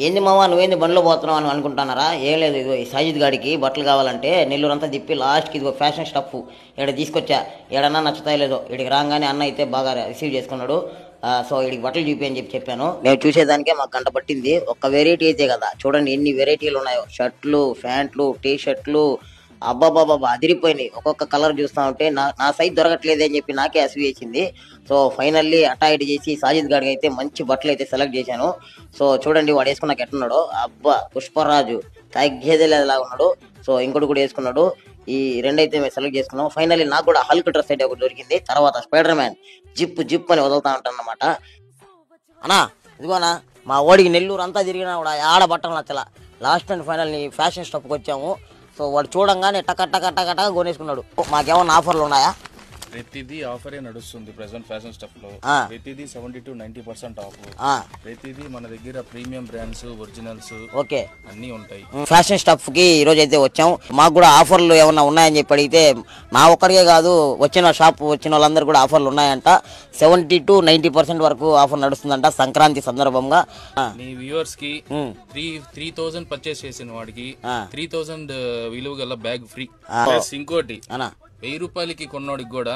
ఏంది మావా నువ్వేంది బండ్లో పోతున్నావు అని అనుకుంటున్నారా? ఏం లేదు, ఇదిగో ఈ సాజిద్ గాడికి బట్టలు కావాలంటే నెల్లూరంతా తిప్పి లాస్ట్కి ఇదిగో ఫ్యాషన్ స్టఫ్ ఇక్కడ తీసుకొచ్చా. ఏడన్నా నచ్చుతాయో లేదో, ఇడికి రాగానే అన్న అయితే బాగా రిసీవ్ చేసుకున్నాడు. సో ఇడికి బట్టలు చూపి అని చెప్పాను. నేను చూసేదానికే మాకు గంట పట్టింది. ఒక్క వెరైటీ అయితే కదా, చూడండి ఎన్ని వెరైటీలు ఉన్నాయో. షర్ట్లు, ప్యాంట్లు, టీ షర్ట్లు, అబ్బాబాబా అదిరిపోయినాయి. ఒక్కొక్క కలర్ చూస్తా ఉంటే నా సైజ్ దొరకట్లేదు అని చెప్పి నాకే అసలు వేసింది. సో ఫైనల్లీ అటా ఇటు చేసి సాజిద్ గాడికి అయితే మంచి బట్టలు అయితే సెలెక్ట్ చేశాను. సో చూడండి వాడు వేసుకున్నాక ఎట్టున్నాడు, అబ్బా పుష్పరాజు తగ్గేదేలా ఉన్నాడు. సో ఇంకోటి కూడా వేసుకున్నాడు. ఈ రెండైతే మేము సెలెక్ట్ చేసుకున్నాం. ఫైనల్లీ నాకు కూడా హల్క్ డ్రెస్ అయితే ఒకటి దొరికింది. తర్వాత స్పైడర్ మ్యాన్ జిప్ అని వదులుతా ఉంటాను అనమాట. అన్నా ఇదిగోనా మా ఓడికి నెల్లూరు అంతా తిరిగినా కూడా ఆడ బట్టలు నచ్చలా. లాస్ట్ అండ్ ఫైనల్ ఫ్యాషన్ స్టాప్కి వచ్చాము. సో వాడు చూడంగానే టక కొనేసుకున్నాడు. మాకేమన్నా ఆఫర్లు ఉన్నాయా? ప్రతిదీ ఆఫరే నడుస్తుంది ప్రెసెంట్ ఫ్యాషన్ స్టఫ్ లో. ప్రతిదీ 70 to 90% ఆఫ్. ప్రతిదీ మన దగ్గర ప్రీమియం బ్రాండ్స్, ఒరిజినల్స్ ఓకే అన్ని ఉంటాయి. ఫ్యాషన్ స్టఫ్ కి ఈ రోజు అయితే వచ్చాం. మాకు కూడా ఆఫర్లు ఏమన్నా ఉన్నాయని చెప్పి అడిగితే నా ఒక్కడికే కాదు, వచ్చిన వాళ్ళందరూ కూడా ఆఫర్లు ఉన్నాయంట. 70 to 90% వరకు ఆఫర్ నడుస్తుందంట సంక్రాంతి సందర్భంగా. నీ వ్యూవర్స్ కి 3,000 పర్చేస్ చేసిన వాడికి 3,000 విలువ గల బ్యాగ్ ఫ్రీ. ఇంకోటి 1000 రూపాయలకి కొన్నోడికి కూడా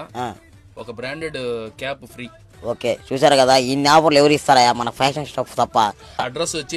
ఒక బ్రాండెడ్ క్యాప్ ఫ్రీ. ఓకే చూసారు కదా, ఇన్ని ఆఫర్లు ఎవరు ఇస్తారా మన ఫ్యాషన్ స్టఫ్ తప్ప. అడ్రస్ వచ్చి